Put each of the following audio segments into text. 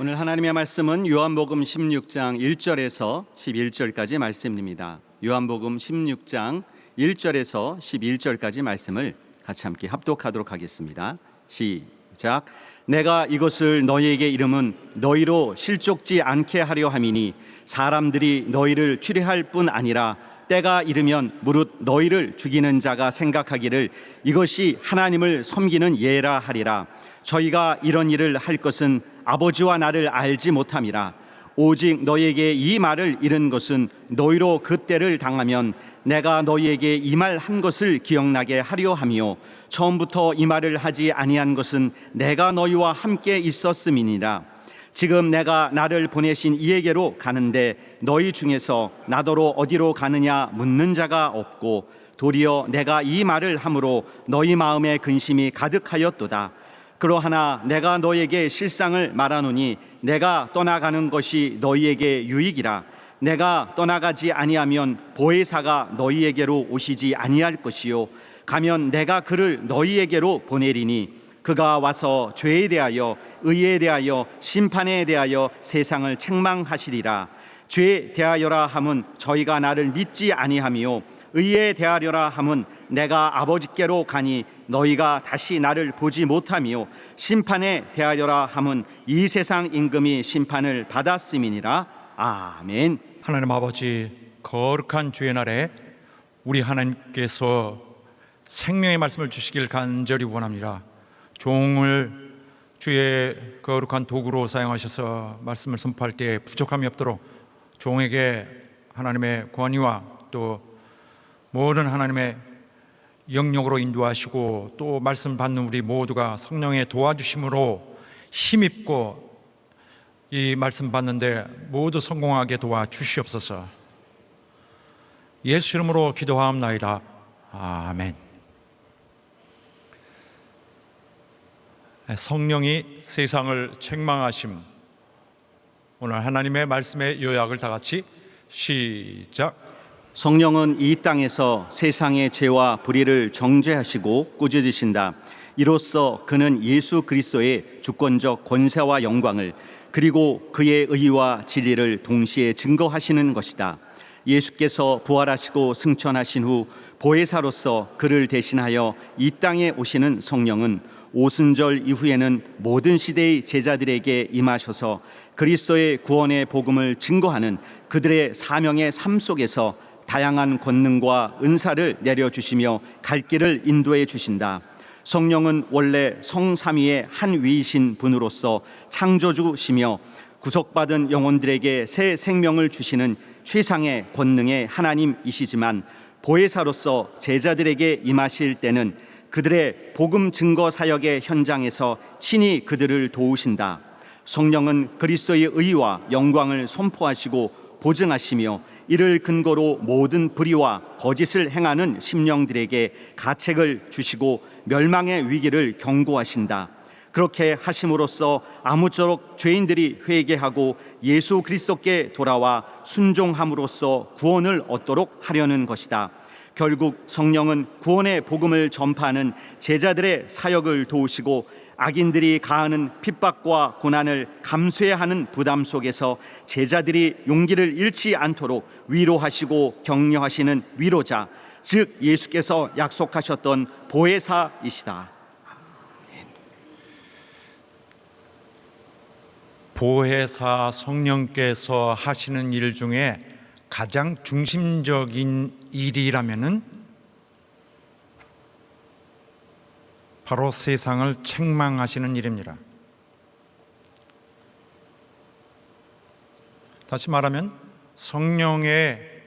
오늘 하나님의 말씀은 요한복음 16장 1절에서 11절까지 말씀입니다. 요한복음 16장 1절에서 11절까지 말씀을 같이 함께 합독하도록 하겠습니다. 시작. 내가 이것을 너희에게 이름은 너희로 실족지 않게 하려 함이니 사람들이 너희를 추리할 뿐 아니라 때가 이르면 무릇 너희를 죽이는 자가 생각하기를 이것이 하나님을 섬기는 예라 하리라. 저희가 이런 일을 할 것은 아버지와 나를 알지 못함이라. 오직 너희에게 이 말을 이른 것은 너희로 그 때를 당하면 내가 너희에게 이 말 한 것을 기억나게 하려 함이요 처음부터 이 말을 하지 아니한 것은 내가 너희와 함께 있었음이니라. 지금 내가 나를 보내신 이에게로 가는데 너희 중에서 나더러 어디로 가느냐 묻는 자가 없고 도리어 내가 이 말을 함으로 너희 마음에 근심이 가득하였도다. 그러하나 내가 너희에게 실상을 말하노니 내가 떠나가는 것이 너희에게 유익이라. 내가 떠나가지 아니하면 보혜사가 너희에게로 오시지 아니할 것이요 가면 내가 그를 너희에게로 보내리니 그가 와서 죄에 대하여 의에 대하여 심판에 대하여 세상을 책망하시리라. 죄에 대하여라 함은 저희가 나를 믿지 아니하며 의에 대하여라 함은 내가 아버지께로 가니 너희가 다시 나를 보지 못하며 심판에 대하여라 함은 이 세상 임금이 심판을 받았음이니라. 아멘. 하나님 아버지, 거룩한 주의 날에 우리 하나님께서 생명의 말씀을 주시길 간절히 원합니다. 종을 주의 거룩한 도구로 사용하셔서 말씀을 선포할 때 부족함이 없도록 종에게 하나님의 권위와 또 모든 하나님의 영역으로 인도하시고 또 말씀 받는 우리 모두가 성령의 도와주심으로 힘입고 이 말씀 받는데 모두 성공하게 도와주시옵소서. 예수 이름으로 기도하옵나이다. 아멘. 성령이 세상을 책망하심. 오늘 하나님의 말씀의 요약을 다 같이 시작. 성령은 이 땅에서 세상의 죄와 불의를 정죄하시고 꾸짖으신다. 이로써 그는 예수 그리스도의 주권적 권세와 영광을 그리고 그의 의와 진리를 동시에 증거하시는 것이다. 예수께서 부활하시고 승천하신 후 보혜사로서 그를 대신하여 이 땅에 오시는 성령은 오순절 이후에는 모든 시대의 제자들에게 임하셔서 그리스도의 구원의 복음을 증거하는 그들의 사명의 삶 속에서 다양한 권능과 은사를 내려주시며 갈 길을 인도해 주신다. 성령은 원래 성삼위의 한 위이신 분으로서 창조주시며 구속받은 영혼들에게 새 생명을 주시는 최상의 권능의 하나님이시지만 보혜사로서 제자들에게 임하실 때는 그들의 복음 증거 사역의 현장에서 친히 그들을 도우신다. 성령은 그리스도의 의와 영광을 선포하시고 보증하시며 이를 근거로 모든 불의와 거짓을 행하는 심령들에게 가책을 주시고 멸망의 위기를 경고하신다. 그렇게 하심으로써 아무쪼록 죄인들이 회개하고 예수 그리스도께 돌아와 순종함으로써 구원을 얻도록 하려는 것이다. 결국 성령은 구원의 복음을 전파하는 제자들의 사역을 도우시고 악인들이 가하는 핍박과 고난을 감수해야 하는 부담 속에서 제자들이 용기를 잃지 않도록 위로하시고 격려하시는 위로자, 즉 예수께서 약속하셨던 보혜사이시다. 보혜사 성령께서 하시는 일 중에 가장 중심적인 일이라면은 바로 세상을 책망하시는 일입니다. 다시 말하면 성령의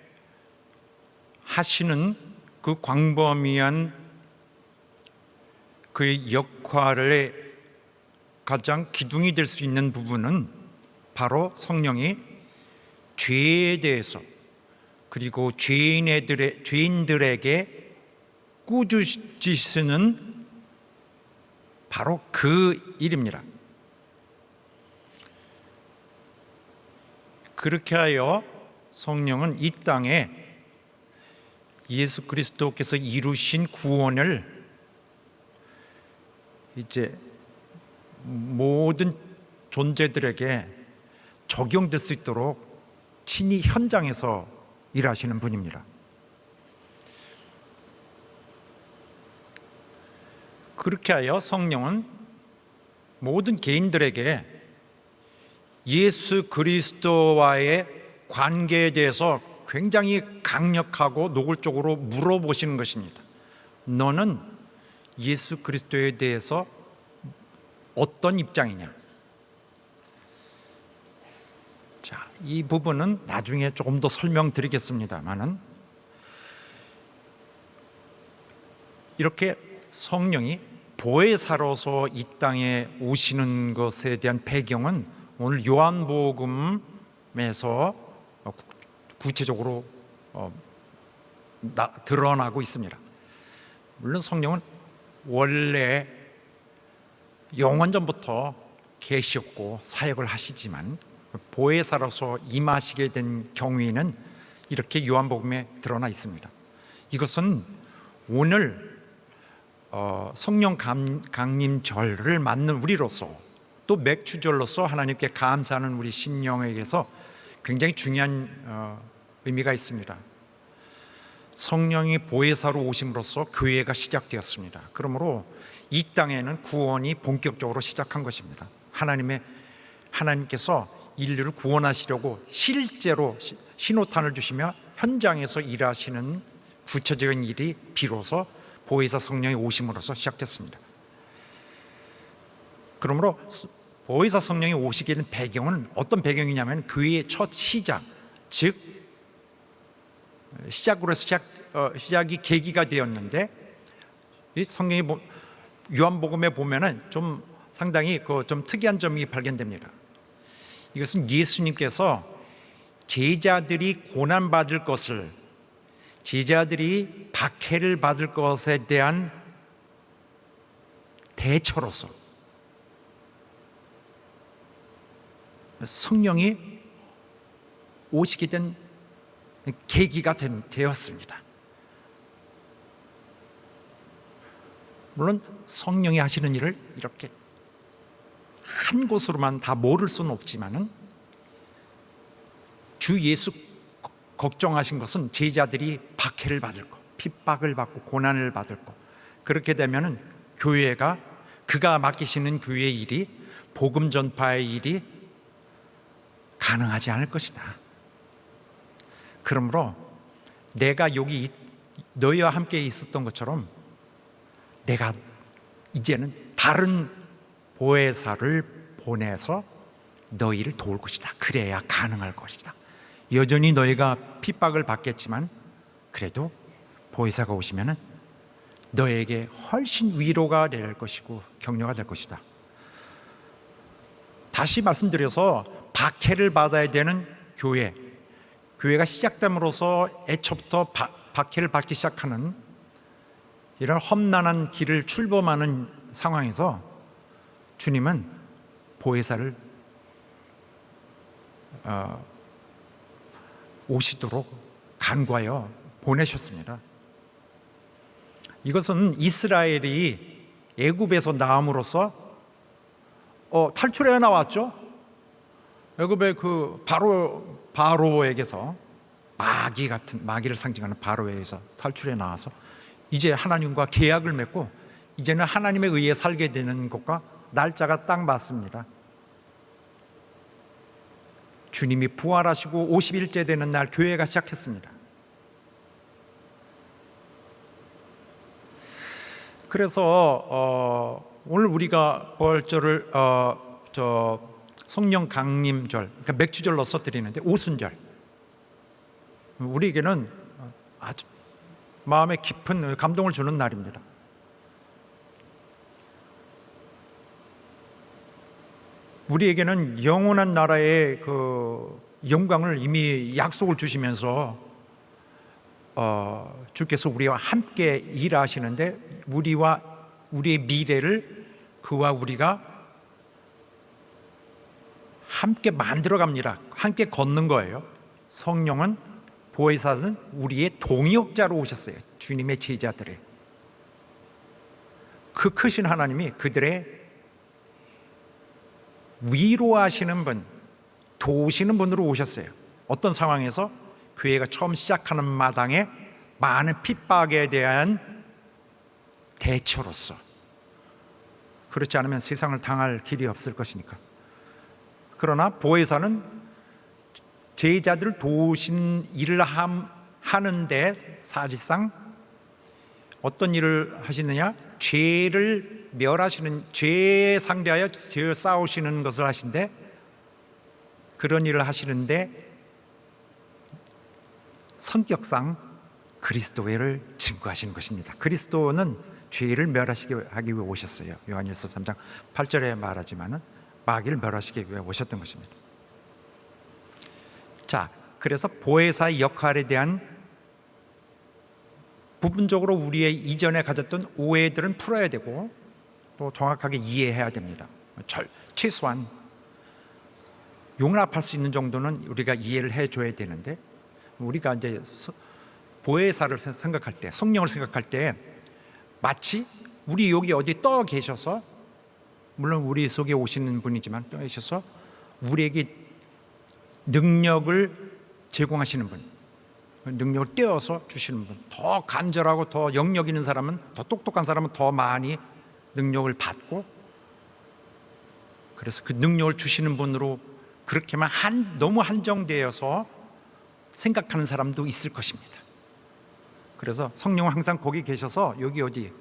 하시는 그 광범위한 그의 역할의 가장 기둥이 될 수 있는 부분은 바로 성령이 죄에 대해서 그리고 죄인들에게 꾸짖으시는 바로 그 일입니다. 그렇게 하여 성령은 이 땅에 예수 그리스도께서 이루신 구원을 이제 모든 존재들에게 적용될 수 있도록 친히 현장에서 일하시는 분입니다. 그렇게 하여 성령은 모든 개인들에게 예수 그리스도와의 관계에 대해서 굉장히 강력하고 노골적으로 물어보시는 것입니다. 너는 예수 그리스도에 대해서 어떤 입장이냐? 자, 이 부분은 나중에 조금 더 설명드리겠습니다만은, 이렇게 성령이 보혜사로서 이 땅에 오시는 것에 대한 배경은 오늘 요한복음에서 구체적으로 드러나고 있습니다. 물론 성령은 원래 영원전부터 계시었고 사역을 하시지만 보혜사로서 임하시게 된 경위는 이렇게 요한복음에 드러나 있습니다. 이것은 오늘 성령 강림절을 맞는 우리로서, 또 맥주절로서 하나님께 감사하는 우리 심령에게서 굉장히 중요한 의미가 있습니다. 성령이 보혜사로 오심으로써 교회가 시작되었습니다. 그러므로 이 땅에는 구원이 본격적으로 시작한 것입니다. 하나님께서 인류를 구원하시려고 실제로 신호탄을 주시며 현장에서 일하시는 구체적인 일이 비로소 보혜사 성령이 오심으로써 시작됐습니다. 그러므로 보혜사 성령이 오시게 된 배경은 어떤 배경이냐면 교회의 첫 시작, 즉 시작이 계기가 되었는데, 이 성경이 요한복음에 보면은 좀 상당히 좀 특이한 점이 발견됩니다. 이것은 예수님께서 제자들이 고난 받을 것을, 제자들이 박해를 받을 것에 대한 대처로서 성령이 오시게 된 계기가 되었습니다. 물론 성령이 하시는 일을 이렇게 한 곳으로만 다 모를 수는 없지만은, 주 예수 걱정하신 것은 제자들이 박해를 받을 것, 핍박을 받고 고난을 받을 것, 그렇게 되면은 교회가, 그가 맡기시는 교회의 일이, 복음 전파의 일이 가능하지 않을 것이다. 그러므로 내가 여기 너희와 함께 있었던 것처럼 내가 이제는 다른 보혜사를 보내서 너희를 도울 것이다. 그래야 가능할 것이다. 여전히 너희가 핍박을 받겠지만 그래도 보혜사가 오시면은 너에게 훨씬 위로가 될 것이고 격려가 될 것이다. 다시 말씀드려서 박해를 받아야 되는 교회가 시작됨으로써 애초부터 박해를 받기 시작하는 이런 험난한 길을 출범하는 상황에서 주님은 보혜사를 오시도록 간구하여 보내셨습니다. 이것은 이스라엘이 애굽에서 나옴으로써 탈출해 나왔죠. 애굽의 그 바로에게서 마귀를 상징하는 바로에게서 탈출해 나와서 이제 하나님과 계약을 맺고 이제는 하나님에 의해 살게 되는 것과 날짜가 딱 맞습니다. 주님이 부활하시고 50일째 되는 날 교회가 시작했습니다. 그래서 오늘 우리가 부활절을 성령 강림절, 그러니까 맥주절로서 드리는데 오순절, 우리에게는 아주 마음에 깊은 감동을 주는 날입니다. 우리에게는 영원한 나라의 그 영광을 이미 약속을 주시면서 주께서 우리와 함께 일하시는데 우리의 미래를 그와 우리가 함께 만들어 갑니다. 함께 걷는 거예요. 성령은, 보혜사는 우리의 동역자로 오셨어요. 주님의 제자들의. 그 크신 하나님이 그들의 위로하시는 분, 도우시는 분으로 오셨어요. 어떤 상황에서? 교회가 처음 시작하는 마당에 많은 핍박에 대한 대처로서. 그렇지 않으면 세상을 당할 길이 없을 것이니까. 그러나 보혜사는 제자들을 도우신 일을 하는데 사실상 어떤 일을 하시느냐? 죄를 멸하시는, 죄에 상대하여 죄 싸우시는 것을 하신데, 그런 일을 하시는데 성격상 그리스도를 증거하시는 것입니다. 그리스도는 죄를 멸하시기 하기 위해 오셨어요. 요한일서 3장 8절에 말하지만은 마귀를 멸하시기 위해 오셨던 것입니다. 자, 그래서 보혜사의 역할에 대한 부분적으로 우리의 이전에 가졌던 오해들은 풀어야 되고 또 정확하게 이해해야 됩니다. 최소한 용납할 수 있는 정도는 우리가 이해를 해줘야 되는데, 우리가 이제 보혜사를 생각할 때, 성령을 생각할 때 마치 우리 여기 어디 떠 계셔서, 물론 우리 속에 오시는 분이지만 떠 계셔서 우리에게 능력을 제공하시는 분, 능력을 떼어서 주시는 분, 더 간절하고 더 영역 있는 사람은, 더 똑똑한 사람은 더 많이 능력을 받고, 그래서 그 능력을 주시는 분으로 그렇게만 너무 한정되어서 생각하는 사람도 있을 것입니다. 그래서 성령은 항상 거기 계셔서 여기 어디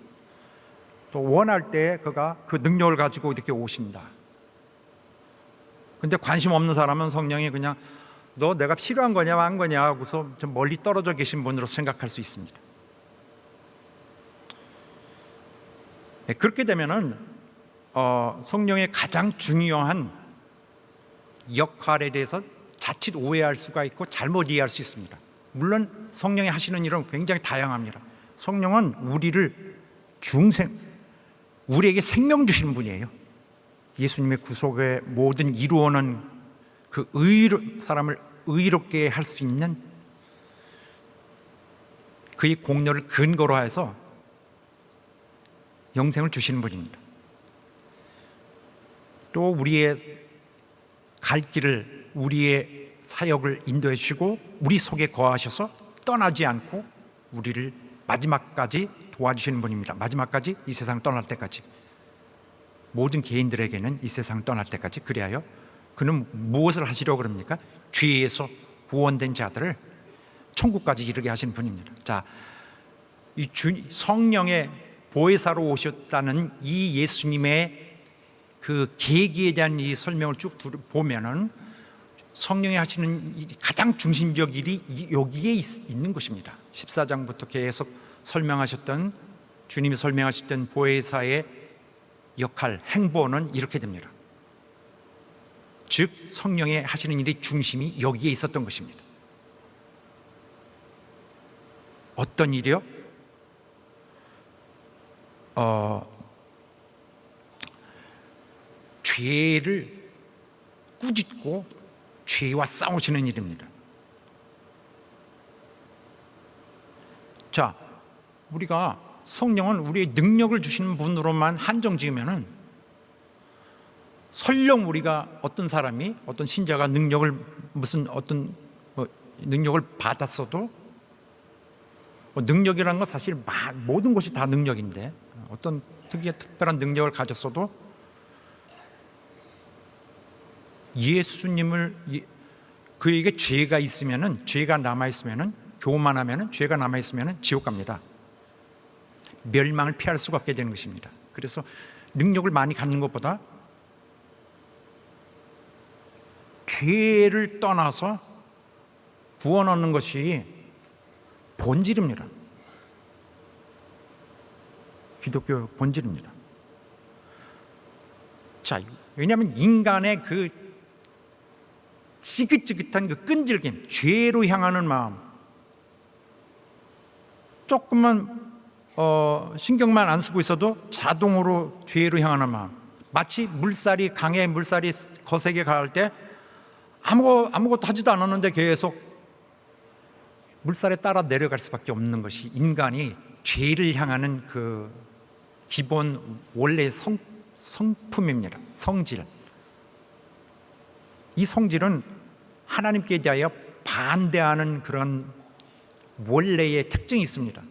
또 원할 때 그가 그 능력을 가지고 이렇게 오신다. 근데 관심 없는 사람은 성령이 그냥 너 내가 필요한 거냐 안 거냐 하고서 좀 멀리 떨어져 계신 분으로 생각할 수 있습니다. 그렇게 되면은 성령의 가장 중요한 역할에 대해서 자칫 오해할 수가 있고 잘못 이해할 수 있습니다. 물론 성령이 하시는 일은 굉장히 다양합니다. 성령은 우리에게 생명 주시는 분이에요. 예수님의 구속의 모든 이루어는 그 사람을 의롭게 할 수 있는 그의 공로를 근거로 해서 영생을 주시는 분입니다. 또 우리의 갈 길을, 우리의 사역을 인도해 주시고 우리 속에 거하셔서 떠나지 않고 우리를 마지막까지 도와주시는 분입니다. 마지막까지, 이 세상 떠날 때까지, 모든 개인들에게는 이 세상 떠날 때까지. 그리하여 그는 무엇을 하시려고 그럽니까? 죄에서 구원된 자들을 천국까지 이르게 하시는 분입니다. 자, 이 성령의 보혜사로 오셨다는 이 예수님의 그 계기에 대한 이 설명을 쭉 보면은 성령이 하시는 가장 중심적 일이 여기에 있는 것입니다. 14장부터 계속 설명하셨던, 주님이 설명하셨던 보혜사의 역할, 행보는 이렇게 됩니다. 즉 성령이 하시는 일의 중심이 여기에 있었던 것입니다. 어떤 일이요? 죄를 꾸짖고 죄와 싸우시는 일입니다. 자, 우리가 성령은 우리의 능력을 주시는 분으로만 한정 지으면은, 설령 우리가 어떤 사람이, 어떤 신자가 능력을 능력을 받았어도, 능력이라는 건 사실 모든 것이 다 능력인데, 어떤 특별한 능력을 가졌어도 예수님을, 그에게 죄가 있으면은, 죄가 남아 있으면은, 교만하면은, 죄가 남아 있으면은 지옥 갑니다. 멸망을 피할 수가 없게 되는 것입니다. 그래서 능력을 많이 갖는 것보다 죄를 떠나서 구원 얻는 것이 본질입니다. 기독교 본질입니다. 자, 왜냐하면 인간의 그 지긋지긋한 그 끈질김, 죄로 향하는 마음, 조금만 신경만 안 쓰고 있어도 자동으로 죄로 향하는 마음, 마치 강에 물살이 거세게 갈 때 아무것도 하지도 않았는데 계속 물살에 따라 내려갈 수밖에 없는 것이 인간이 죄를 향하는 그 기본 원래의 성품입니다. 성질. 이 성질은 하나님께 대하여 반대하는 그런 원래의 특징이 있습니다.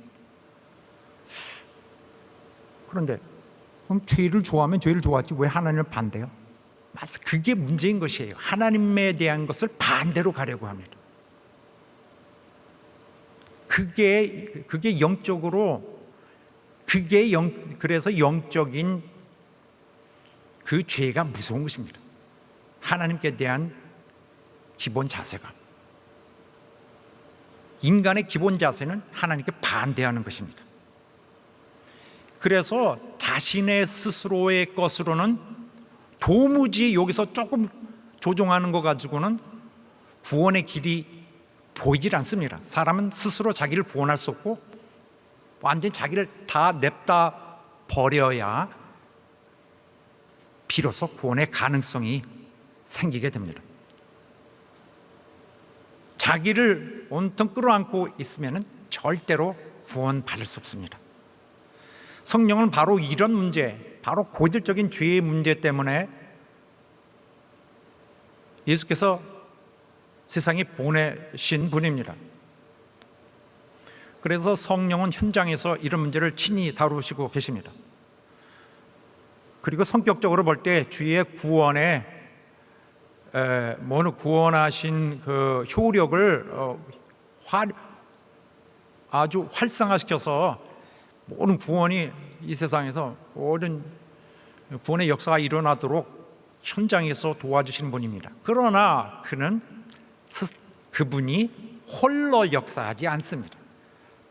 그런데 그럼 죄를 좋아하면 죄를 좋아하지 왜 하나님을 반대해요? 맞아, 그게 문제인 것이에요. 하나님에 대한 것을 반대로 가려고 합니다. 그게 영적으로 그래서 영적인 그 죄가 무서운 것입니다. 하나님께 대한 기본 자세가, 인간의 기본 자세는 하나님께 반대하는 것입니다. 그래서 자신의 스스로의 것으로는 도무지 여기서 조금 조종하는 거 가지고는 구원의 길이 보이질 않습니다. 사람은 스스로 자기를 구원할 수 없고 완전히 자기를 다 냅다 버려야 비로소 구원의 가능성이 생기게 됩니다. 자기를 온통 끌어안고 있으면 절대로 구원받을 수 없습니다. 성령은 바로 이런 문제, 바로 고질적인 죄의 문제 때문에 예수께서 세상에 보내신 분입니다. 그래서 성령은 현장에서 이런 문제를 친히 다루시고 계십니다. 그리고 성격적으로 볼 때 주의 구원에 구원하신 그 효력을 아주 활성화시켜서 모든 구원이 이 세상에서 모든 구원의 역사가 일어나도록 현장에서 도와주시는 분입니다. 그러나 그분이 홀로 역사하지 않습니다.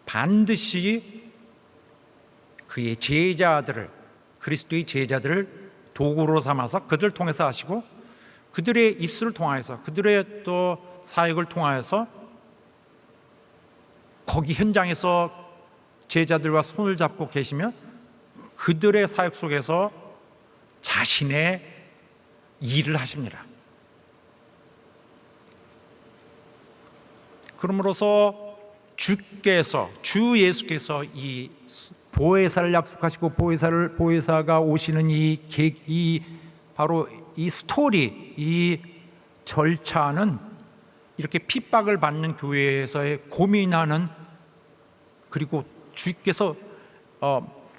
반드시 그의 제자들을, 그리스도의 제자들을 도구로 삼아서 그들을 통해서 하시고, 그들의 입술을 통하여서, 그들의 또 사역을 통하여서 거기 현장에서 제자들과 손을 잡고 계시며 그들의 사역 속에서 자신의 일을 하십니다. 그러므로서 주 예수께서 이 보혜사를 약속하시고 보혜사가 오시는 바로 이 스토리, 이 절차는 이렇게 핍박을 받는 교회에서의 고민하는, 그리고 주께서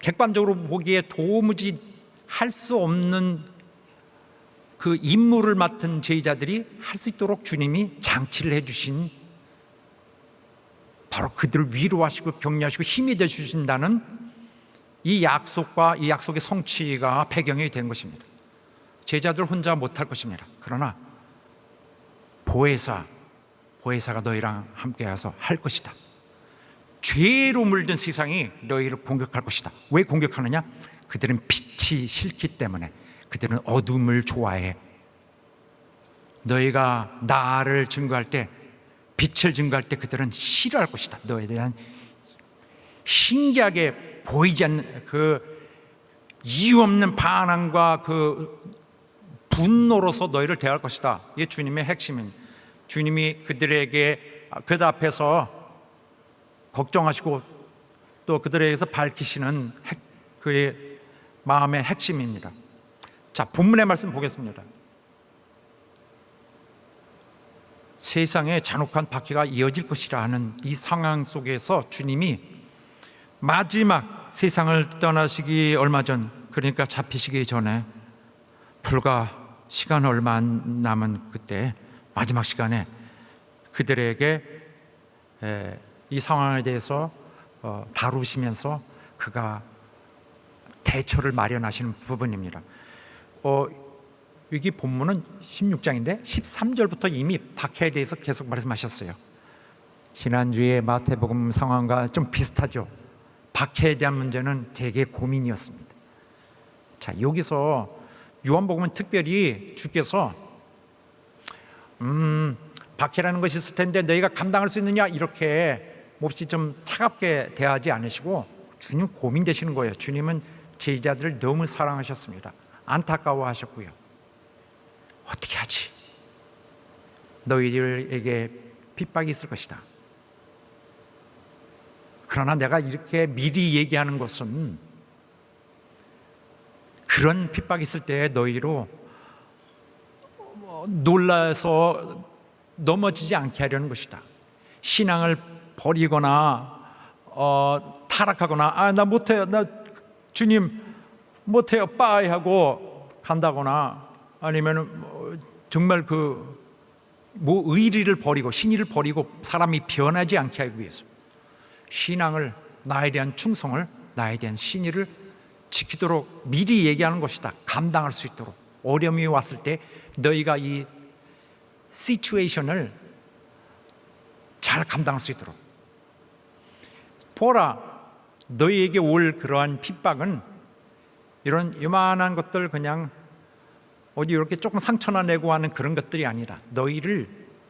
객관적으로 보기에 도무지 할 수 없는 그 임무를 맡은 제자들이 할 수 있도록 주님이 장치를 해주신, 바로 그들을 위로하시고 격려하시고 힘이 되주신다는 이 약속과 이 약속의 성취가 배경이 된 것입니다. 제자들 혼자 못할 것입니다. 그러나 보혜사가 너희랑 함께해서 할 것이다. 죄로 물든 세상이 너희를 공격할 것이다. 왜 공격하느냐? 그들은 빛이 싫기 때문에. 그들은 어둠을 좋아해. 너희가 나를 증거할 때, 빛을 증거할 때 그들은 싫어할 것이다. 너에 대한 신기하게 보이지 않는 그 이유 없는 반항과 그 분노로서 너희를 대할 것이다. 이게 주님의 핵심입니다. 주님이 그들에게 그들 앞에서 걱정하시고 또 그들에게서 밝히시는 그의 마음의 핵심입니다. 자, 본문의 말씀 보겠습니다. 세상에 잔혹한 박해가 이어질 것이라 하는 이 상황 속에서 주님이 마지막 세상을 떠나시기 얼마 전, 그러니까 잡히시기 전에 불과 시간 얼마 안 남은 그때 마지막 시간에 그들에게 이 상황에 대해서 다루시면서 그가 대처를 마련하시는 부분입니다. 여기 본문은 16장인데 13절부터 이미 박해에 대해서 계속 말씀하셨어요. 지난주에 마태복음 상황과 좀 비슷하죠. 박해에 대한 문제는 되게 고민이었습니다. 자, 여기서 요한복음은 특별히 주께서 박해라는 것이 있을 텐데 너희가 감당할 수 있느냐, 이렇게 몹시 좀 차갑게 대하지 않으시고 주님 고민되시는 거예요. 주님은 제자들을 너무 사랑하셨습니다. 안타까워하셨고요. 어떻게 하지? 너희들에게 핍박이 있을 것이다. 그러나 내가 이렇게 미리 얘기하는 것은 그런 핍박이 있을 때 너희로 놀라서 넘어지지 않게 하려는 것이다. 신앙을 버리거나 타락하거나 나 못해요, 나 주님 못해요, 빠이 하고 간다거나 아니면 정말 의리를 버리고 신의를 버리고 사람이 변하지 않게 하기 위해서 신앙을, 나에 대한 충성을, 나에 대한 신의를 지키도록 미리 얘기하는 것이다. 감당할 수 있도록, 어려움이 왔을 때 너희가 이 시츄에이션을 잘 감당할 수 있도록. 보라, 너희에게 올 그러한 핍박은 이런 요만한 것들, 그냥 어디 이렇게 조금 상처나 내고 하는 그런 것들이 아니라 너희를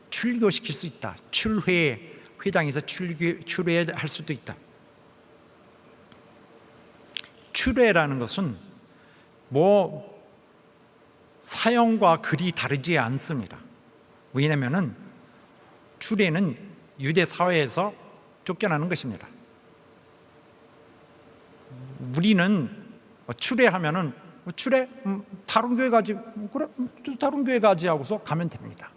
출교시킬 수 있다. 회당에서 출회할 수도 있다. 출회라는 것은 사형과 글이 다르지 않습니다. 왜냐하면 출애는 유대 사회에서 쫓겨나는 것입니다. 우리는 출애하면은 출애 다른 교회 가지, 그래 다른 교회 가지 하고서 가면 됩니다.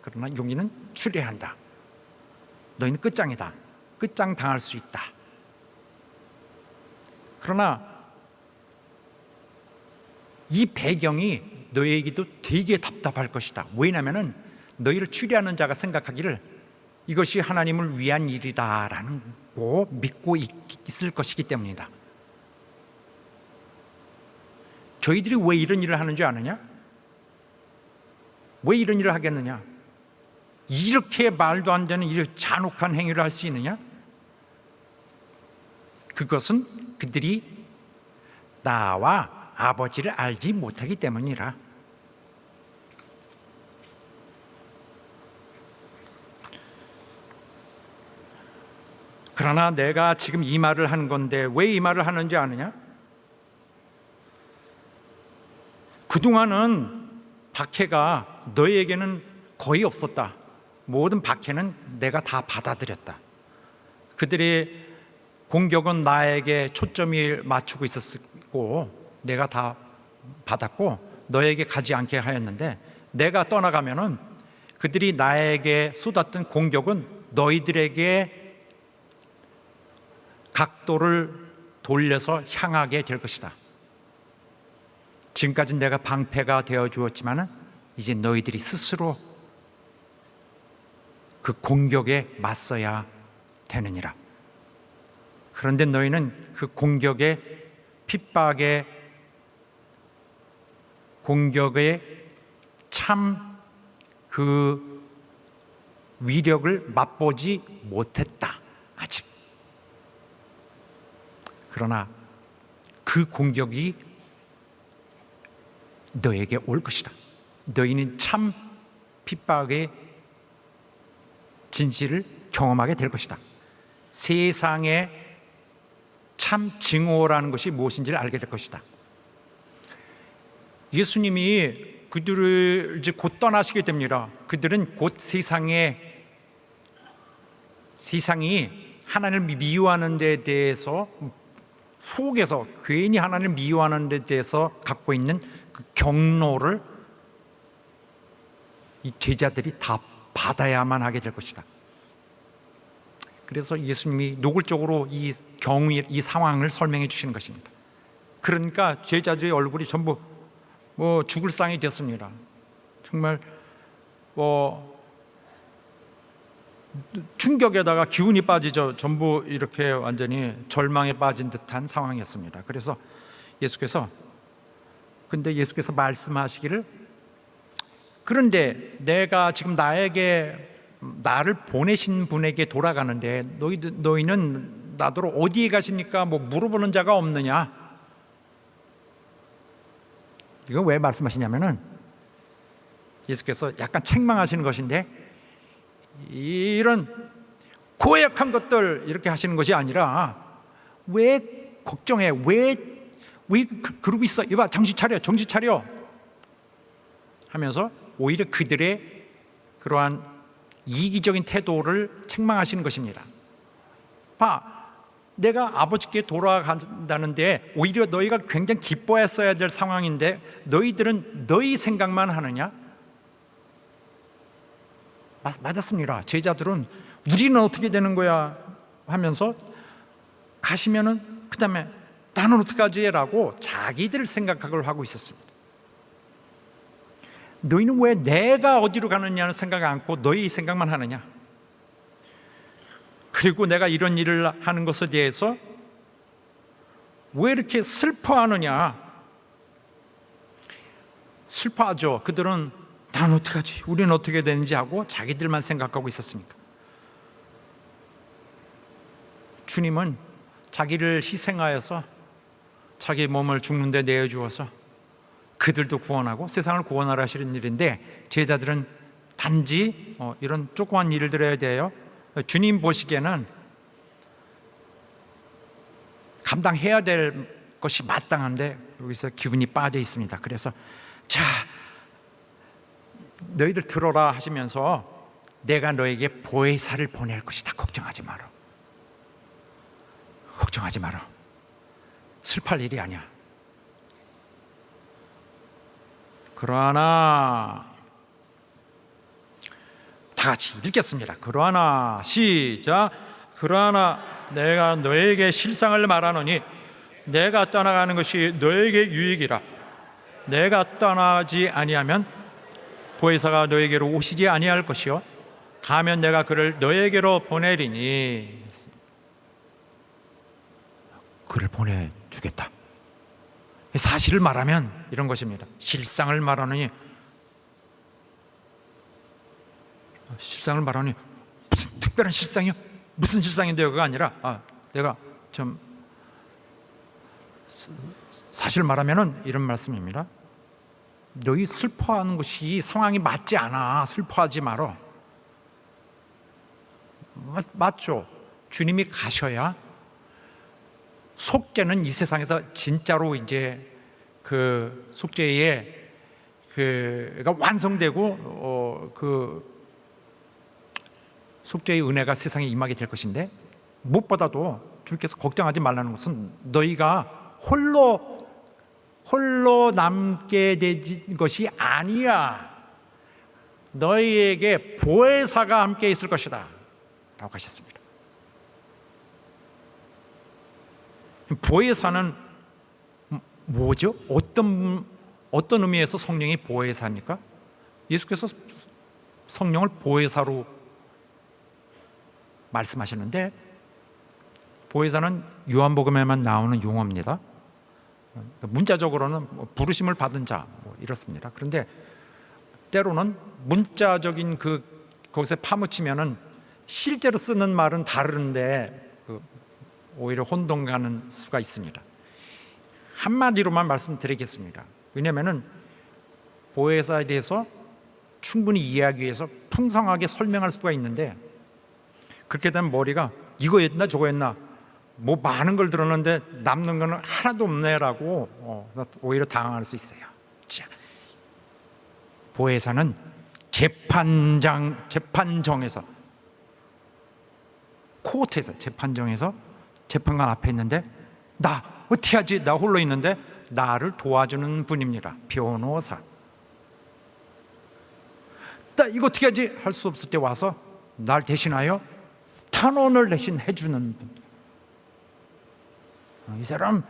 그러나 여기는 출애한다. 너희는 끝장이다. 끝장 당할 수 있다. 그러나 이 배경이 너희에게도 되게 답답할 것이다. 왜냐하면 너희를 추리하는 자가 생각하기를 이것이 하나님을 위한 일이다라는 거 믿고 있을 것이기 때문이다. 저희들이 왜 이런 일을 하는 줄 아느냐? 왜 이런 일을 하겠느냐? 이렇게 말도 안 되는 이런 잔혹한 행위를 할 수 있느냐? 그것은 그들이 나와 아버지를 알지 못하기 때문이라. 그러나 내가 지금 이 말을 하는 건데 왜 이 말을 하는지 아느냐? 그동안은 박해가 너희에게는 거의 없었다. 모든 박해는 내가 다 받아들였다. 그들의 공격은 나에게 초점이 맞추고 있었고 내가 다 받았고 너에게 가지 않게 하였는데, 내가 떠나가면은 그들이 나에게 쏟았던 공격은 너희들에게 각도를 돌려서 향하게 될 것이다. 지금까지 내가 방패가 되어 주었지만 이제 너희들이 스스로 그 공격에 맞서야 되느니라. 그런데 너희는 그 공격의 핍박의 공격의 참 그 위력을 맛보지 못했다 아직. 그러나 그 공격이 너에게 올 것이다. 너희는 참 핍박의 진실을 경험하게 될 것이다. 세상의 참 증오라는 것이 무엇인지를 알게 될 것이다. 예수님이 그들을 이제 곧 떠나시게 됩니다. 그들은 곧 세상이 하나님을 미워하는 데 대해서 속에서 괜히 하나님을 미워하는 데 대해서 갖고 있는 그 경로를 이 제자들이 다 받아야만 하게 될 것이다. 그래서 예수님이 노골적으로 이 상황을 설명해 주시는 것입니다. 그러니까 제자들의 얼굴이 전부 죽을 상이 됐습니다. 정말 충격에다가 기운이 빠지죠. 전부 이렇게 완전히 절망에 빠진 듯한 상황이었습니다. 그래서 예수께서 말씀하시기를, 그런데 내가 지금 나를 보내신 분에게 돌아가는데 너희는 나더러 어디에 가십니까? 물어보는 자가 없느냐? 이건 왜 말씀하시냐면은 예수께서 약간 책망하시는 것인데, 이런 고약한 것들 이렇게 하시는 것이 아니라 왜 걱정해? 왜 그러고 있어? 이봐, 정신 차려 하면서 오히려 그들의 그러한 이기적인 태도를 책망하시는 것입니다. 봐, 내가 아버지께 돌아간다는데 오히려 너희가 굉장히 기뻐했어야 될 상황인데 너희들은 너희 생각만 하느냐? 맞았습니다. 제자들은 우리는 어떻게 되는 거야 하면서 가시면은 그 다음에 나는 어떡하지? 라고 자기들 생각을 하고 있었습니다. 너희는 왜 내가 어디로 가느냐는 생각 않고 너희 생각만 하느냐? 그리고 내가 이런 일을 하는 것에 대해서 왜 이렇게 슬퍼하느냐? 슬퍼하죠. 그들은 난 어떡하지? 우리는 어떻게 되는지 하고 자기들만 생각하고 있었으니까. 주님은 자기를 희생하여서 자기 몸을 죽는데 내어주어서 그들도 구원하고 세상을 구원하라 하시는 일인데, 제자들은 단지 이런 조그만 일들에 대하여 주님 보시기에는 감당해야 될 것이 마땅한데 여기서 기분이 빠져 있습니다. 그래서 자, 너희들 들어라 하시면서 내가 너에게 보혜사를 보낼 것이다. 걱정하지 마라. 걱정하지 마라. 슬퍼할 일이 아니야. 그러나 다 같이 읽겠습니다. 그러나 시작. 그러나 내가 너에게 실상을 말하노니 내가 떠나가는 것이 너에게 유익이라. 내가 떠나지 아니하면 보혜사가 너에게로 오시지 아니할 것이요 가면 내가 그를 너에게로 보내리니. 그를 보내주겠다. 사실을 말하면 이런 것입니다. 실상을 말하느니, 실상을 말하니 무슨 특별한 실상이요? 무슨 실상인데요가 아니라 내가 좀 사실 말하면은 이런 말씀입니다. 너희 슬퍼하는 것이 상황이 맞지 않아. 슬퍼하지 말어. 맞죠? 주님이 가셔야 속죄는 이 세상에서 진짜로 이제 그 속죄의 그가 완성되고 그 속죄의 은혜가 세상에 임하게 될 것인데, 무엇보다도 주께서 걱정하지 말라는 것은 너희가 홀로 남게 된 것이 아니야. 너희에게 보혜사가 함께 있을 것이다 라고 하셨습니다. 보혜사는 뭐죠? 어떤 의미에서 성령이 보혜사입니까? 예수께서 성령을 보혜사로 말씀하셨는데, 보혜사는 요한복음에만 나오는 용어입니다. 문자적으로는 부르심을 받은 자 이렇습니다. 그런데 때로는 문자적인 거기서 파묻히면은 실제로 쓰는 말은 다른데 오히려 혼동가는 수가 있습니다. 한마디로만 말씀드리겠습니다. 왜냐하면 보혜사에 대해서 충분히 이해하기 위해서 풍성하게 설명할 수가 있는데, 그렇게 되면 머리가 이거였나 저거였나 뭐 많은 걸 들었는데 남는 거는 하나도 없네라고 오히려 당황할 수 있어요. 자, 보혜사는 재판정에서, 코트에서, 재판정에서 재판관 앞에 있는데 나 어떻게 하지? 나 홀로 있는데 나를 도와주는 분입니다. 변호사. 나 이거 어떻게 하지? 할 수 없을 때 와서 날 대신하여 탄원을 대신 해주는 분. 이 사람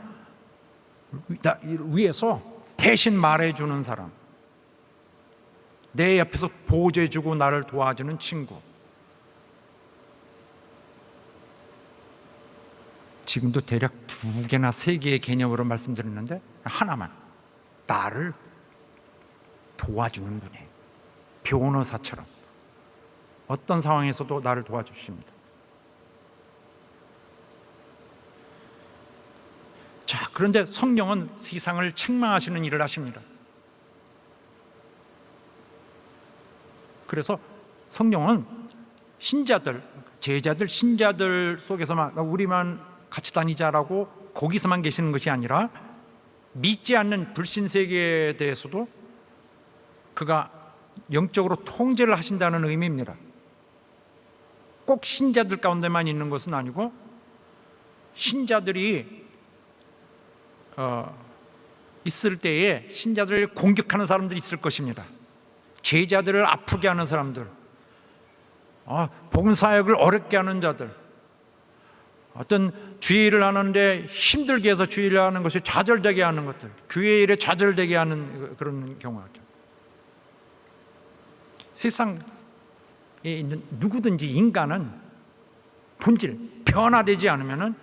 위에서 대신 말해주는 사람, 내 옆에서 보조해주고 나를 도와주는 친구. 지금도 대략 2개나 3개의 개념으로 말씀드렸는데 하나만, 나를 도와주는 분이에요. 변호사처럼 어떤 상황에서도 나를 도와주십니다. 자, 그런데 성령은 세상을 책망하시는 일을 하십니다. 그래서 성령은 신자들, 제자들, 신자들 속에서만 우리만 같이 다니자라고 거기서만 계시는 것이 아니라 믿지 않는 불신 세계에 대해서도 그가 영적으로 통제를 하신다는 의미입니다. 꼭 신자들 가운데만 있는 것은 아니고 신자들이 있을 때에 신자들을 공격하는 사람들이 있을 것입니다. 제자들을 아프게 하는 사람들, 복음 사역을 어렵게 하는 자들, 어떤 주일을 하는데 힘들게 해서 주일을 하는 것이 좌절되게 하는 것들, 교회 일에 좌절되게 하는 그런 경우가 있죠. 세상에 있는 누구든지 인간은 본질 변화되지 않으면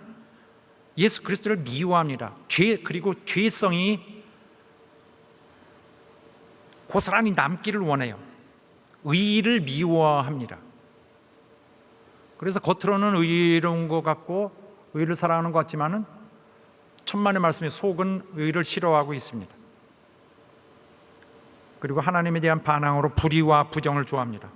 예수 그리스도를 미워합니다. 그리고 죄성이 그 사람이 남기를 원해요. 의를 미워합니다. 그래서 겉으로는 의로운 것 같고 의를 사랑하는 것 같지만은 천만의 말씀에 속은 의를 싫어하고 있습니다. 그리고 하나님에 대한 반항으로 불의와 부정을 좋아합니다.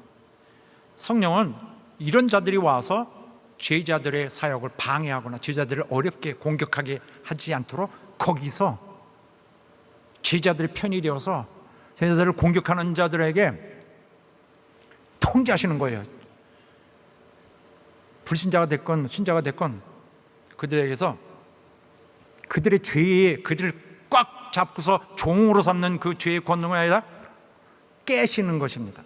성령은 이런 자들이 와서 죄자들의 사역을 방해하거나 죄자들을 어렵게 공격하게 하지 않도록 거기서 죄자들의 편이 되어서 죄자들을 공격하는 자들에게 통제하시는 거예요. 불신자가 됐건 신자가 됐건 그들에게서 그들의 죄에 그들을 꽉 잡고서 종으로 삼는 그 죄의 권능을 아니라 깨시는 것입니다.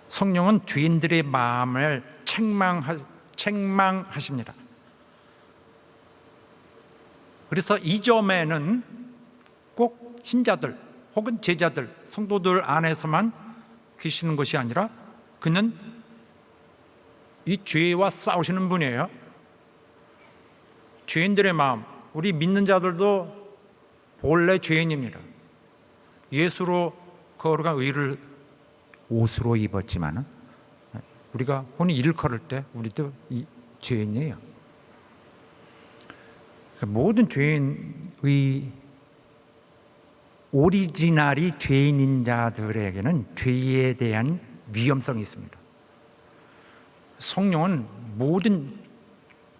성령은 죄인들의 마음을 책망하십니다. 그래서 이 점에는 꼭 신자들 혹은 제자들, 성도들 안에서만 계시는 것이 아니라 그는 이 죄와 싸우시는 분이에요. 죄인들의 마음, 우리 믿는 자들도 본래 죄인입니다. 예수로 거룩한 의를 옷으로 입었지만 우리가 혼이 일컬을 때 우리도 이 죄인이에요. 모든 죄인의 오리지널이 죄인인 자들에게는 죄에 대한 위험성이 있습니다. 성령은 모든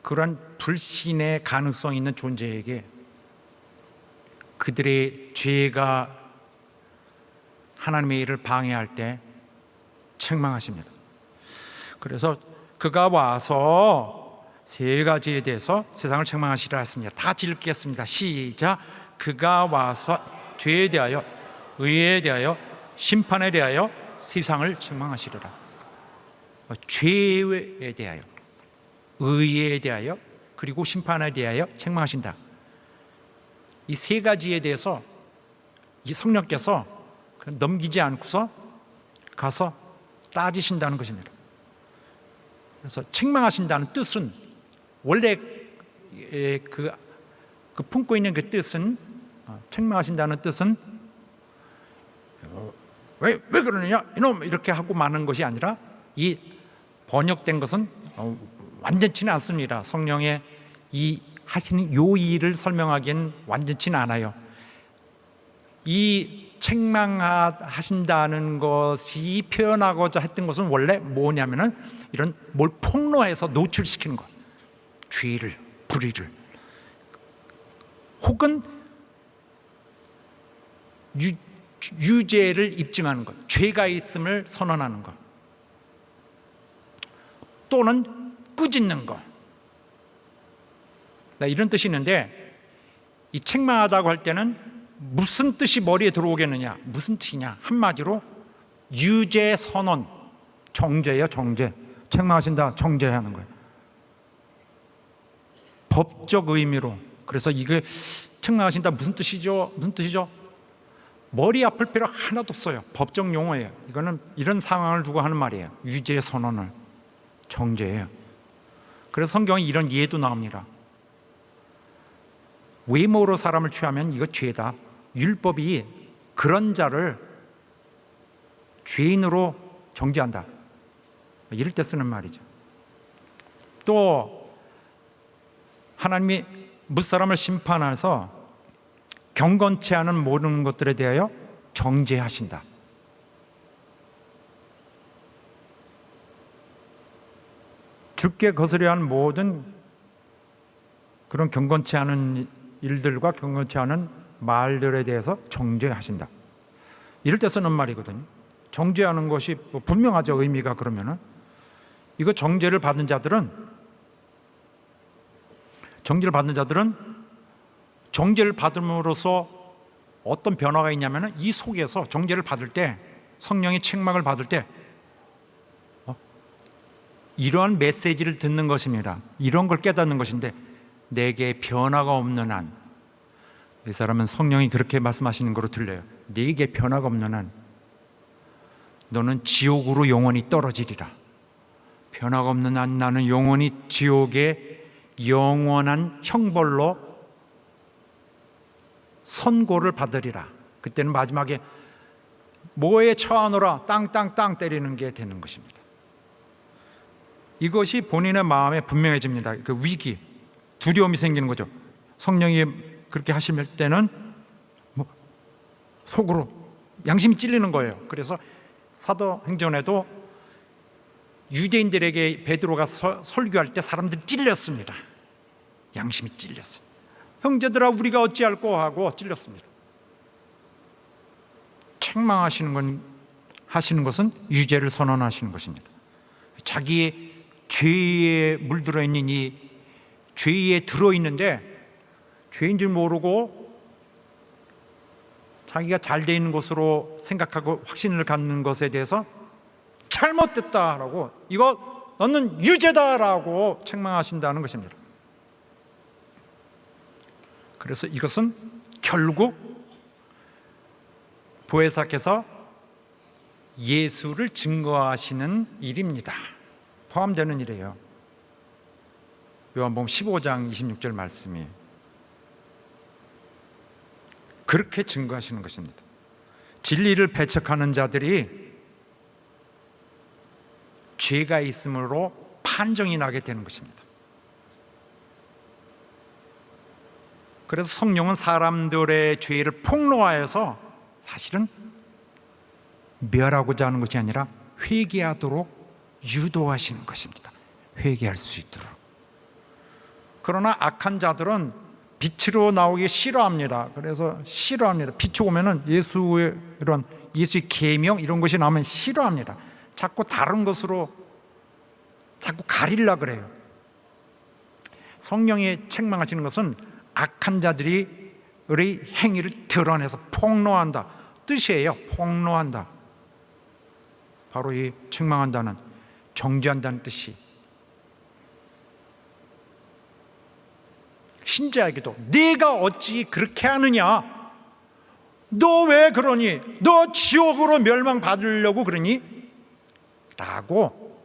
그러한 불신의 가능성이 있는 존재에게 그들의 죄가 하나님의 일을 방해할 때 책망하십니다. 그래서 그가 와서 세 가지에 대해서 세상을 책망하시라 했습니다. 다 같이 읽겠습니다. 시작. 그가 와서 죄에 대하여, 의에 대하여, 심판에 대하여 세상을 책망하시리라. 죄에 대하여, 의에 대하여, 그리고 심판에 대하여 책망하신다. 이 세 가지에 대해서 이 성령께서 넘기지 않고서 가서 따지신다는 것입니다. 그래서 책망하신다는 뜻은 원래 그 품고 있는 그 뜻은 책망하신다는 뜻은 왜 그러느냐 이놈 이렇게 하고 마는 것이 아니라 이 번역된 것은 완전치는 않습니다. 성령의 이 하시는 요일을 설명하기엔 완전치는 않아요. 이 책망하신다는 것이 표현하고자 했던 것은 원래 뭐냐면은 이런 뭘 폭로해서 노출시키는 것, 죄를, 불의를, 혹은 유죄를 입증하는 것, 죄가 있음을 선언하는 것, 또는 꾸짖는 것. 이런 뜻이 있는데 이 책망하다고 할 때는 무슨 뜻이 머리에 들어오겠느냐? 무슨 뜻이냐? 한마디로 유죄 선언, 정죄예요, 정죄. 책망하신다, 정죄하는 거예요. 법적 의미로. 그래서 이게 책망하신다 무슨 뜻이죠? 무슨 뜻이죠? 머리 아플 필요 하나도 없어요. 법적 용어예요. 이거는 이런 상황을 두고 하는 말이에요. 유죄 선언을, 정죄예요. 그래서 성경에 이런 예도 나옵니다. 외모로 사람을 취하면 이거 죄다. 율법이 그런 자를 죄인으로 정죄한다. 이럴 때 쓰는 말이죠. 또 하나님이 무사람을 심판해서 경건치 않은 모든 것들에 대하여 정죄하신다. 죽게 거스려 한 모든 그런 경건치 않은 일들과 경건치 않은 말들에 대해서 정죄하신다. 이럴 때 쓰는 말이거든요. 정죄하는 것이 분명하죠. 의미가. 그러면은 이거 정죄를 받는 자들은 정죄를 받음으로써 어떤 변화가 있냐면은 이 속에서 정죄를 받을 때 성령의 책망을 받을 때 이러한 메시지를 듣는 것입니다. 이런 걸 깨닫는 것인데, 내게 변화가 없는 한, 이 사람은 성령이 그렇게 말씀하시는 거로 들려요. 내게 변화가 없는 한 너는 지옥으로 영원히 떨어지리라. 변화가 없는 한 나는 영원히 지옥의 영원한 형벌로 선고를 받으리라. 그때는 마지막에 뭐에 처하노라 땅땅땅 때리는 게 되는 것입니다. 이것이 본인의 마음에 분명해집니다. 그 위기, 두려움이 생기는 거죠. 성령이 그렇게 하실 때는 속으로 양심이 찔리는 거예요. 그래서 사도행전에도 유대인들에게 베드로가 설교할 때 사람들이 찔렸습니다. 양심이 찔렸어요. 형제들아 우리가 어찌할꼬 하고 찔렸습니다. 책망하시는 것은 유죄를 선언하시는 것입니다. 자기의 죄에 물들어 있는 이 죄에 들어있는데 죄인 줄 모르고 자기가 잘 돼 있는 것으로 생각하고 확신을 갖는 것에 대해서 잘못됐다라고, 이거 너는 유죄다라고 책망하신다는 것입니다. 그래서 이것은 결국 보혜사께서 예수를 증거하시는 일입니다. 포함되는 일이에요. 요한복음 15장 26절 말씀이 그렇게 증거하시는 것입니다. 진리를 배척하는 자들이 죄가 있으므로 판정이 나게 되는 것입니다. 그래서 성령은 사람들의 죄를 폭로하여서 사실은 멸하고자 하는 것이 아니라 회개하도록 유도하시는 것입니다. 회개할 수 있도록. 그러나 악한 자들은 빛으로 나오기 싫어합니다. 그래서 싫어합니다. 빛이 오면은 예수의 계명 이런 것이 나오면 싫어합니다. 자꾸 다른 것으로 자꾸 가리려 그래요. 성령이 책망하시는 것은 악한 자들의 행위를 드러내서 폭로한다 뜻이에요. 폭로한다. 바로 이 책망한다는, 정죄한다는 뜻이, 신자에게도 네가 어찌 그렇게 하느냐, 너 왜 그러니, 너 지옥으로 멸망받으려고 그러니? 라고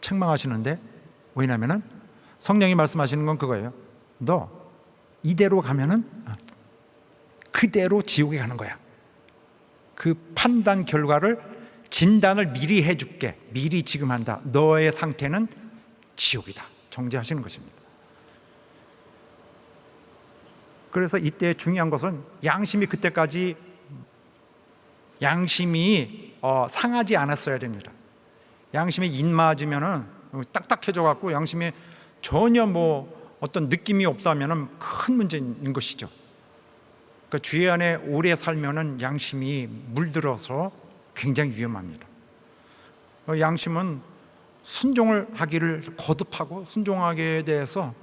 책망하시는데, 왜냐하면 성령이 말씀하시는 건 그거예요. 너 이대로 가면은 그대로 지옥에 가는 거야. 그 판단 결과를, 진단을 미리 해줄게. 미리 지금 한다. 너의 상태는 지옥이다. 정죄하시는 것입니다. 그래서 이때 중요한 것은 양심이 그때까지 상하지 않았어야 됩니다. 양심에 입맞으면은 딱딱해져 갖고 양심에 전혀 어떤 느낌이 없다면은 큰 문제인 것이죠. 그러니까 죄 안에 오래 살면은 양심이 물들어서 굉장히 위험합니다. 양심은 순종을 하기를 거듭하고 순종하기에 대해서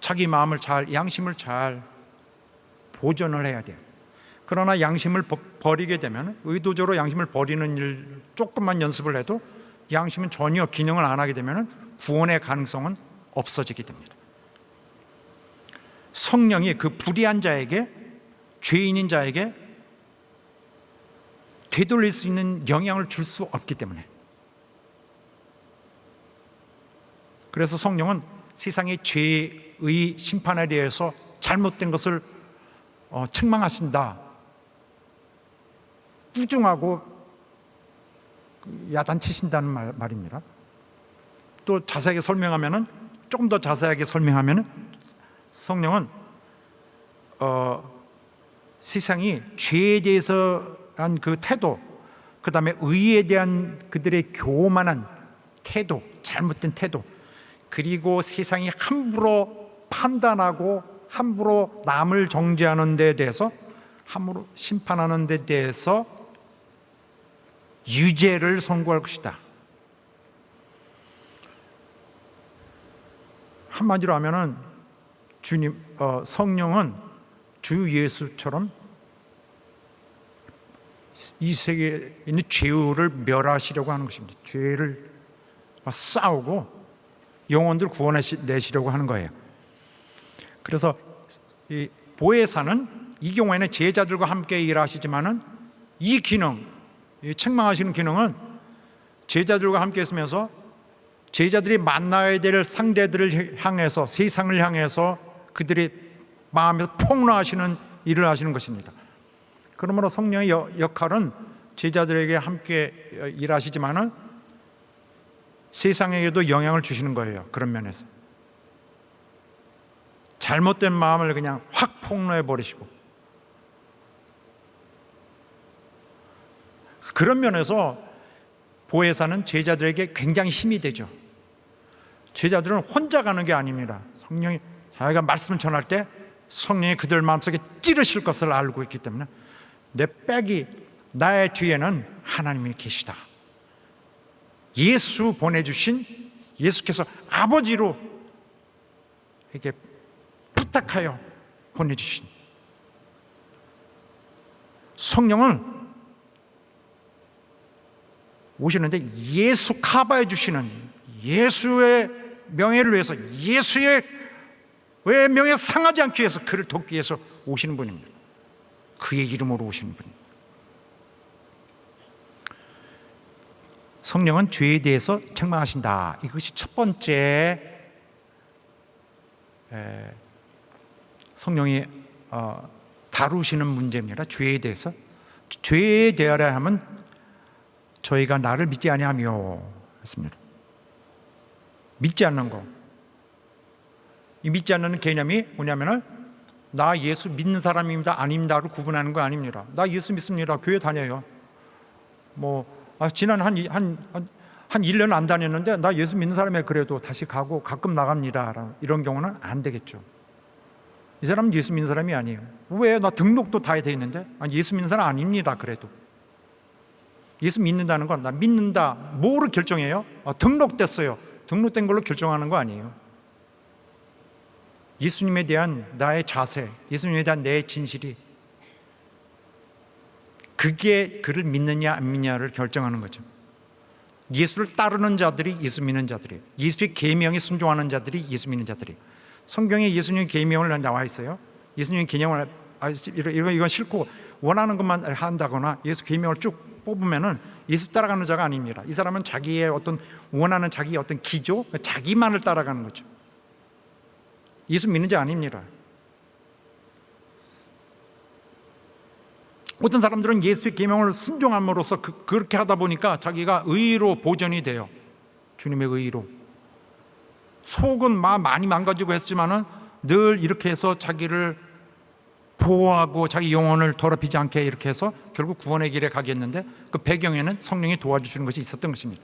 자기 마음을 양심을 잘 보존을 해야 돼요. 그러나 양심을 버리게 되면, 의도적으로 양심을 버리는 일 조금만 연습을 해도 양심은 전혀 기능을 안 하게 되면 구원의 가능성은 없어지게 됩니다. 성령이 그 불의한 자에게, 죄인인 자에게 되돌릴 수 있는 영향을 줄 수 없기 때문에, 그래서 성령은 세상의 죄의 심판에 대해서 잘못된 것을 책망하신다, 꾸중하고 야단치신다는 말입니다. 또 자세하게 설명하면은, 조금 더 자세하게 설명하면은, 성령은 세상이 죄에 대해서 한 그 태도, 그 다음에 의에 대한 그들의 교만한 태도, 잘못된 태도, 그리고 세상이 함부로 판단하고 함부로 남을 정죄하는 데 대해서, 함부로 심판하는 데 대해서 유죄를 선고할 것이다. 한마디로 하면은 성령은 주 예수처럼 이 세계에 있는 죄를 멸하시려고 하는 것입니다. 죄를 싸우고 영혼들 구원내시려고 하는 거예요. 그래서 이 보혜사는 이 경우에는 제자들과 함께 일하시지만은 이 기능, 이 책망하시는 기능은 제자들과 함께 있으면서 제자들이 만나야 될 상대들을 향해서, 세상을 향해서 그들의 마음에서 폭로하시는 일을 하시는 것입니다. 그러므로 성령의 역할은 제자들에게 함께 일하시지만은 세상에게도 영향을 주시는 거예요. 그런 면에서 잘못된 마음을 그냥 확 폭로해 버리시고, 그런 면에서 보혜사는 제자들에게 굉장히 힘이 되죠. 제자들은 혼자 가는 게 아닙니다. 성령이, 자기가 말씀을 전할 때 성령이 그들 마음속에 찌르실 것을 알고 있기 때문에 내 백이, 나의 뒤에는 하나님이 계시다. 예수 보내주신, 예수께서 아버지로 이렇게 부탁하여 보내주신 성령은 오시는데 예수 커버해 주시는, 예수의 명예를 위해서, 예수의 왜 명예 상하지 않기 위해서, 그를 돕기 위해서 오시는 분입니다. 그의 이름으로 오시는 분입니다. 성령은 죄에 대해서 책망하신다. 이것이 첫 번째 성령이 다루시는 문제입니다. 죄에 대해서. 죄에 대하려 하면 저희가 나를 믿지 아니하며 했습니다. 믿지 않는 거. 이 믿지 않는 개념이 뭐냐면은 나 예수 믿는 사람입니다, 아닙니다로 구분하는 거 아닙니다. 나 예수 믿습니다, 교회 다녀요. 지난 한 1년 안 다녔는데 나 예수 믿는 사람에 그래도 다시 가고 가끔 나갑니다, 이런 경우는 안 되겠죠. 이 사람은 예수 믿는 사람이 아니에요. 왜? 나 등록도 다 돼 있는데. 예수 믿는 사람 아닙니다. 그래도 예수 믿는다는 건 나 믿는다, 뭐로 결정해요? 등록됐어요. 등록된 걸로 결정하는 거 아니에요. 예수님에 대한 나의 자세, 예수님에 대한 내 진실이, 그게 그를 믿느냐 안 믿느냐를 결정하는 거죠. 예수를 따르는 자들이 예수 믿는 자들이에요. 예수의 계명에 순종하는 자들이 예수 믿는 자들이에요. 성경에 예수님의 계명을 나와 있어요. 예수님의 계명을 이건 싫고 원하는 것만 한다거나 예수 계명을 쭉 뽑으면은 예수 따라가는 자가 아닙니다. 이 사람은 자기의 어떤 원하는 자기의 어떤 기조, 자기만을 따라가는 거죠. 예수 믿는 자 아닙니다. 어떤 사람들은 예수의 계명을 순종함으로써 그렇게 하다 보니까 자기가 의로 보존이 돼요. 주님의 의로. 속은 많이 망가지고 했지만은 늘 이렇게 해서 자기를 보호하고 자기 영혼을 더럽히지 않게 이렇게 해서 결국 구원의 길에 가겠는데, 그 배경에는 성령이 도와주시는 것이 있었던 것입니다.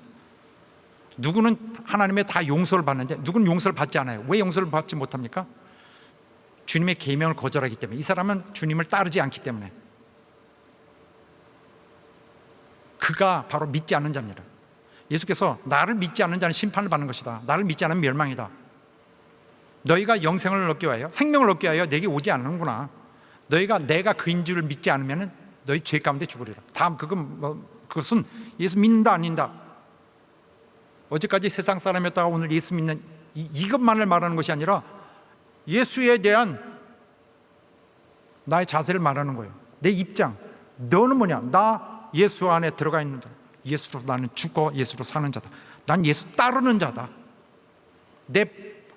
누구는 하나님의 다 용서를 받는데 누구는 용서를 받지 않아요. 왜 용서를 받지 못합니까? 주님의 계명을 거절하기 때문에. 이 사람은 주님을 따르지 않기 때문에. 그가 바로 믿지 않는 자입니다. 예수께서 나를 믿지 않는 자는 심판을 받는 것이다, 나를 믿지 않으면 멸망이다. 너희가 영생을 얻기 위하여, 생명을 얻기 위하여 내게 오지 않는구나. 너희가 내가 그인 줄을 믿지 않으면 너희 죄 가운데 죽으리라. 다음 그것은 예수 믿는다 안 믿는다. 어제까지 세상 사람이었다가 오늘 예수 믿는 이것만을 말하는 것이 아니라 예수에 대한 나의 자세를 말하는 거예요. 내 입장. 너는 뭐냐? 나 예수 안에 들어가 있는 자. 예수로 나는 죽고 예수로 사는 자다. 난 예수 따르는 자다. 내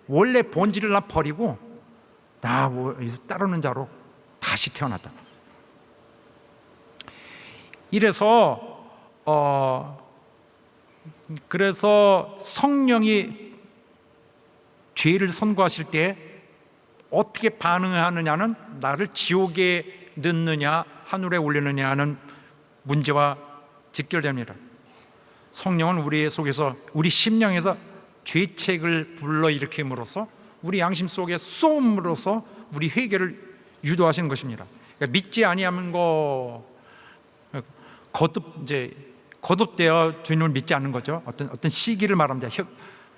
원래 본질을 나 버리고 나 예수 따르는 자로 다시 태어났다. 이래서 그래서 성령이 죄를 선고하실 때 어떻게 반응하느냐는 나를 지옥에 넣느냐 하늘에 올리느냐 하는 문제와 직결됩니다. 성령은 우리 속에서, 우리 심령에서 죄책을 불러일으킴으로써 우리 양심 속에 쏘음으로써 우리 회개를 유도하시는 것입니다. 그러니까 믿지 아니하는 거, 거듭되어 주님을 믿지 않는 거죠. 어떤 시기를 말합니다.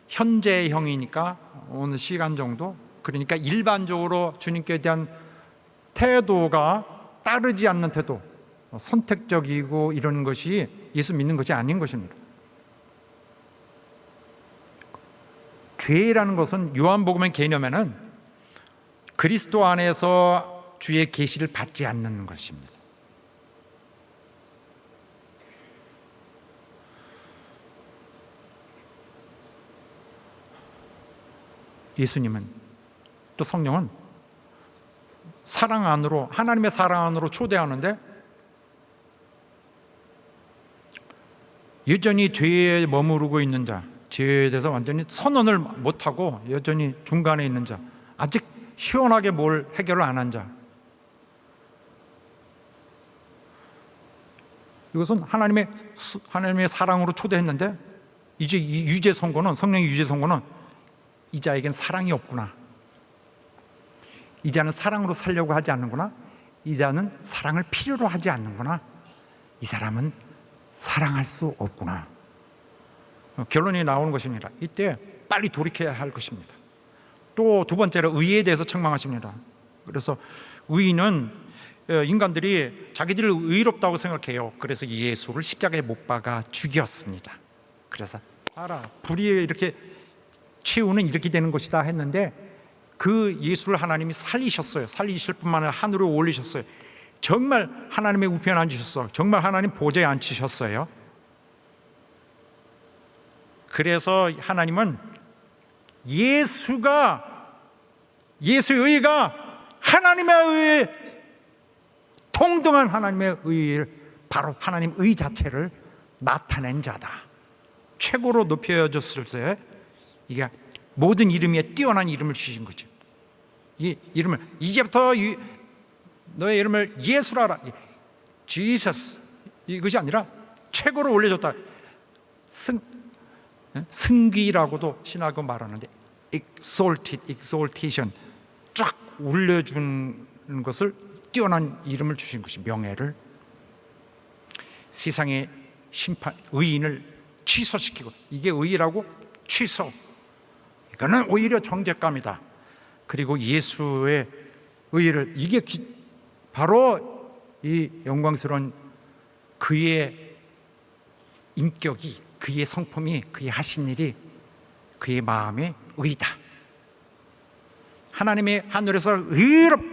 현재형이니까 어느 시간 정도. 그러니까 일반적으로 주님께 대한 태도가 따르지 않는 태도, 선택적이고 이런 것이 예수 믿는 것이 아닌 것입니다. 죄라는 것은 요한복음의 개념에는 그리스도 안에서 주의 계시를 받지 않는 것입니다. 예수님은 또 성령은 사랑 안으로, 하나님의 사랑 안으로 초대하는데 여전히 죄에 머무르고 있는 자, 죄에 대해서 완전히 선언을 못하고 여전히 중간에 있는 자, 아직 시원하게 뭘 해결을 안 한 자, 이것은 하나님의 사랑으로 초대했는데 이제 이 유죄 선고는, 성령의 유죄 선고는 이 자에겐 사랑이 없구나, 이 자는 사랑으로 살려고 하지 않는구나, 이 자는 사랑을 필요로 하지 않는구나, 이 사람은 사랑할 수 없구나, 결론이 나오는 것입니다. 이때 빨리 돌이켜야 할 것입니다. 또 두 번째로 의에 대해서 책망하십니다. 그래서 의인은 인간들이 자기들을 의롭다고 생각해요. 그래서 예수를 십자가에 못 박아 죽였습니다. 그래서 알아, 불의에 이렇게 최후는 이렇게 되는 것이다 했는데 그 예수를 하나님이 살리셨어요. 살리실 뿐만 아니라 하늘에 올리셨어요. 정말 하나님의 우편에 앉으셨어요. 정말 하나님 보좌에 앉히셨어요. 그래서 하나님은 예수의 의가 하나님의 의에 동등한 하나님의 의를, 바로 하나님 의 자체를 나타낸 자다, 최고로 높여졌을 때 이게 모든 이름 위에 뛰어난 이름을 주신 거죠. 이 이름을 이제부터 너의 이름을 예수라라, Jesus, 이것이 아니라 최고로 올려줬다. 승기라고도 신학은 말하는데 exaltation, 쫙 올려준 것을, 뛰어난 이름을 주신 것이, 명예를, 세상의 심판, 의인을 취소시키고, 이게 의라고 취소, 이거는 오히려 정죄감이다. 그리고 예수의 의를, 이게 바로 이 영광스러운 그의 인격이, 그의 성품이, 그의 하신 일이, 그의 마음의 의다. 하나님이 하늘에서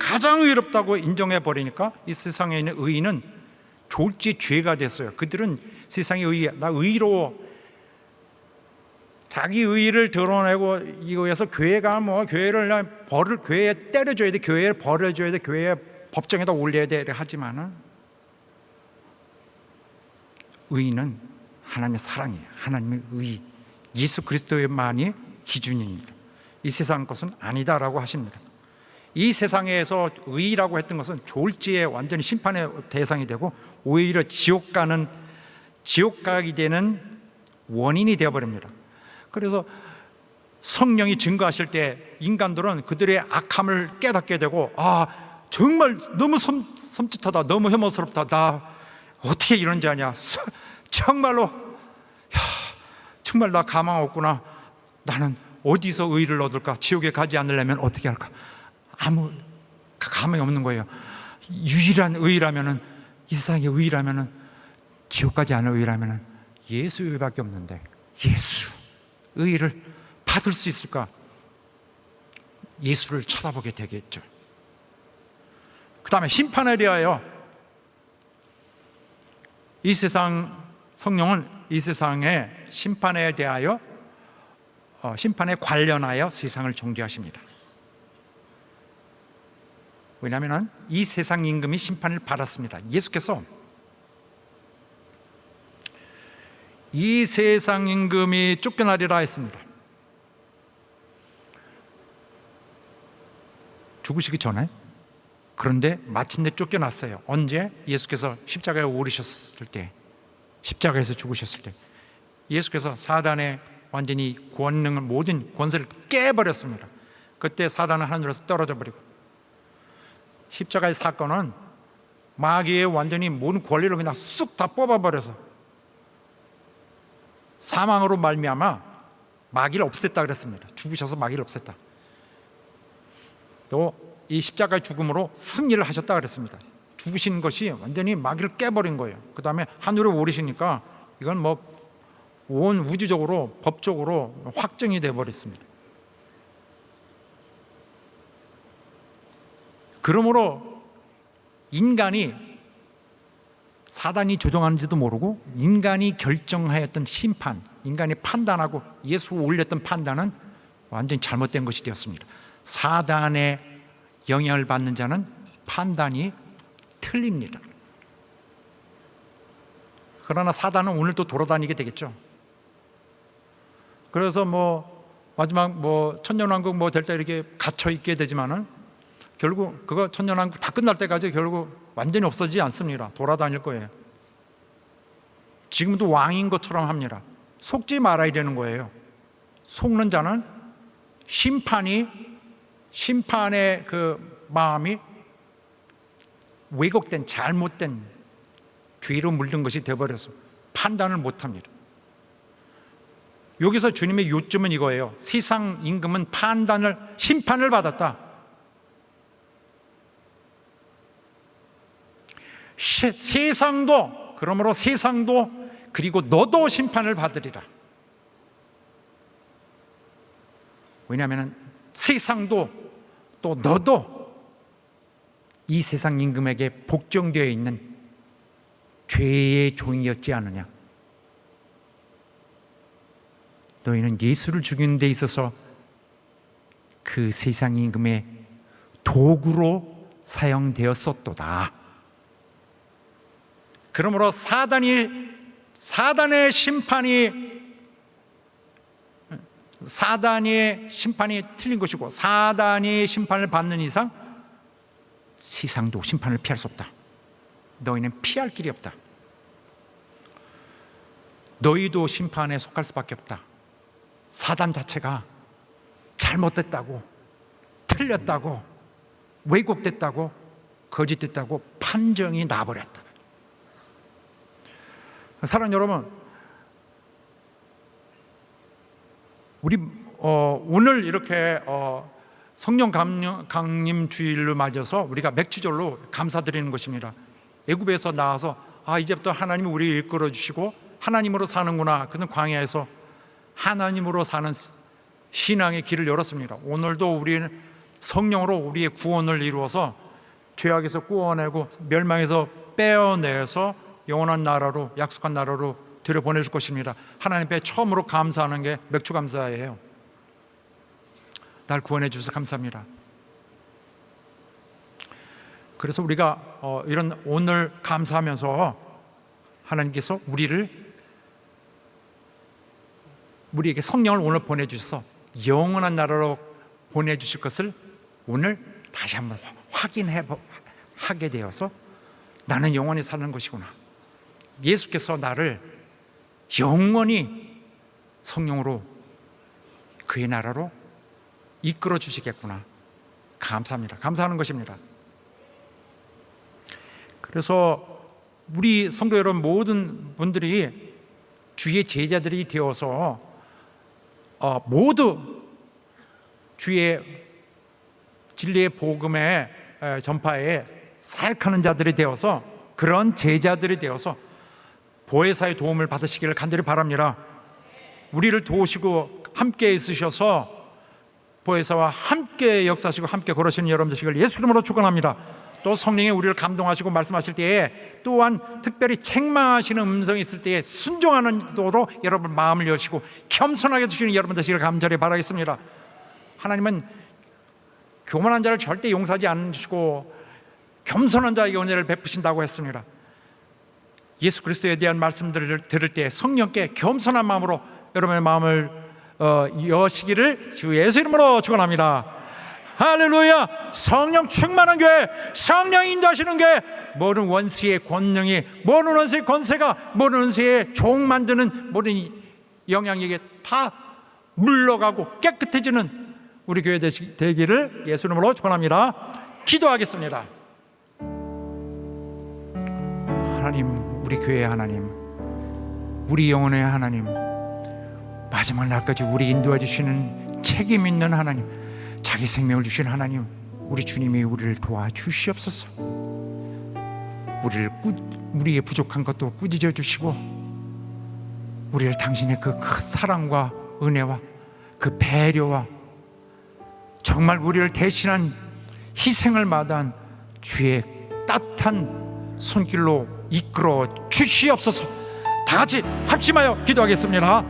가장 의롭다고 인정해 버리니까 이 세상에 있는 의인은 졸지 죄가 됐어요. 그들은 세상의 나 의로워, 자기 의의를 드러내고 이거에서 교회가 교회를 교회에 때려줘야 돼, 교회에 버려줘야 돼, 교회 법정에다 올려야 돼 하지만은 의인은 하나님의 사랑이에요. 하나님의 의, 예수 그리스도만이 기준입니다. 이 세상 것은 아니다라고 하십니다. 이 세상에서 의라고 했던 것은 졸지에 완전히 심판의 대상이 되고 오히려 지옥 가기 되는 원인이 되어버립니다. 그래서 성령이 증거하실 때 인간들은 그들의 악함을 깨닫게 되고, 정말 너무 섬찟하다, 너무 혐오스럽다, 나 어떻게 이런 자냐, 정말로 정말 나 가망 없구나, 나는 어디서 의를 얻을까, 지옥에 가지 않으려면 어떻게 할까, 아무 가망이 없는 거예요. 유일한 의라면은, 이 세상의 의라면은, 지옥 가지 않을 의라면은 예수 의밖에 없는데 예수 의를 받을 수 있을까? 예수를 쳐다보게 되겠죠. 그 다음에 심판에 대하여, 이 세상 성령은 이 세상의 심판에 대하여, 심판에 관련하여 세상을 정죄하십니다. 왜냐하면 이 세상 임금이 심판을 받았습니다. 예수께서 이 세상 임금이 쫓겨나리라 했습니다. 죽으시기 전에. 그런데 마침내 쫓겨났어요. 언제? 예수께서 십자가에 오르셨을 때, 십자가에서 죽으셨을 때 예수께서 사단의 완전히 권능을, 모든 권세를 깨버렸습니다. 그때 사단은 하늘에서 떨어져 버리고, 십자가의 사건은 마귀의 완전히 모든 권리를 그냥 쑥 다 뽑아버려서 사망으로 말미암아 마귀를 없앴다 그랬습니다. 죽으셔서 마귀를 없앴다. 또 이 십자가의 죽음으로 승리를 하셨다 그랬습니다. 죽으신 것이 완전히 마귀를 깨버린 거예요. 그 다음에 하늘에 오르시니까 이건 뭐 온 우주적으로 법적으로 확정이 되어버렸습니다. 그러므로 인간이 사단이 조종하는지도 모르고 인간이 결정하였던 심판, 인간이 판단하고 예수 올렸던 판단은 완전히 잘못된 것이 되었습니다. 사단의 영향을 받는 자는 판단이 틀립니다. 그러나 사단은 오늘도 돌아다니게 되겠죠. 그래서 뭐 마지막 뭐 천년왕국 뭐 될 때 이렇게 갇혀 있게 되지만은 결국 그거 천년왕국 다 끝날 때까지 결국 완전히 없어지지 않습니다. 돌아다닐 거예요. 지금도 왕인 것처럼 합니다. 속지 말아야 되는 거예요. 속는 자는 심판의 그 마음이 왜곡된 잘못된 죄로 물든 것이 되어버려서 판단을 못합니다. 여기서 주님의 요점은 이거예요. 세상 임금은 심판을 받았다. 그러므로 세상도 그리고 너도 심판을 받으리라. 왜냐하면 세상도 또 너도 이 세상 임금에게 복종되어 있는 죄의 종이었지 않느냐. 너희는 예수를 죽이는 데 있어서 그 세상 임금의 도구로 사용되었었도다. 그러므로 사단의 심판이 틀린 것이고 사단이 심판을 받는 이상 세상도 심판을 피할 수 없다. 너희는 피할 길이 없다. 너희도 심판에 속할 수밖에 없다. 사단 자체가 잘못됐다고, 틀렸다고, 왜곡됐다고, 거짓됐다고 판정이 나버렸다. 사랑하는 여러분, 우리 오늘 이렇게 성령 강림 주일을 맞아서 우리가 맥주절로 감사드리는 것입니다. 애굽에서 나와서 이제부터 하나님이 우리를 이끌어 주시고 하나님으로 사는구나. 그는 광야에서 하나님으로 사는 신앙의 길을 열었습니다. 오늘도 우리는 성령으로 우리의 구원을 이루어서 죄악에서 구원하고 멸망에서 빼어내서 영원한 나라로, 약속한 나라로 들여보내줄 것입니다. 하나님 앞에 처음으로 감사하는 게 맥주 감사예요. 날 구원해 주셔서 감사합니다. 그래서 우리가 이런 오늘 감사하면서 하나님께서 우리에게 성령을 오늘 보내주셔서 영원한 나라로 보내주실 것을 오늘 다시 한번 확인하게 되어서 나는 영원히 사는 것이구나. 예수께서 나를 영원히 성령으로 그의 나라로 이끌어 주시겠구나. 감사합니다. 감사하는 것입니다. 그래서 우리 성도 여러분 모든 분들이 주의 제자들이 되어서 모두 주의 진리의 복음의 전파에 사역하는 자들이 되어서 그런 제자들이 되어서 보혜사의 도움을 받으시기를 간절히 바랍니다. 우리를 도우시고 함께 있으셔서 보혜사와 함께 역사하시고 함께 걸으시는 여러분 되시기를 예수 이름으로 축원합니다. 또 성령이 우리를 감동하시고 말씀하실 때에 또한 특별히 책망하시는 음성이 있을 때에 순종하는 도로 여러분 마음을 여시고 겸손하게 주시는 여러분 되시기를 간절히 바라겠습니다. 하나님은 교만한 자를 절대 용서하지 않으시고 겸손한 자에게 은혜를 베푸신다고 했습니다. 예수 그리스도에 대한 말씀들을 들을 때 성령께 겸손한 마음으로 여러분의 마음을 여시기를 주 예수 이름으로 축원합니다. 할렐루야. 성령 충만한 교회, 성령 인도하시는 교회, 모든 원수의 권능이, 모든 원수의 권세가, 모든 원수의 종 만드는 모든 영향력에 다 물러가고 깨끗해지는 우리 교회 되기를 예수 이름으로 축원합니다. 기도하겠습니다. 하나님, 우리 교회의 하나님, 우리 영혼의 하나님, 마지막 날까지 우리 인도해 주시는 책임 있는 하나님, 자기 생명을 주신 하나님, 우리 주님이 우리를 도와주시옵소서. 우리의 부족한 것도 꾸짖어 주시고, 우리를 당신의 그 큰 사랑과 은혜와 그 배려와 정말 우리를 대신한 희생을 마다한 주의 따뜻한 손길로 이끌어 주시옵소서. 다 같이 합심하여 기도하겠습니다.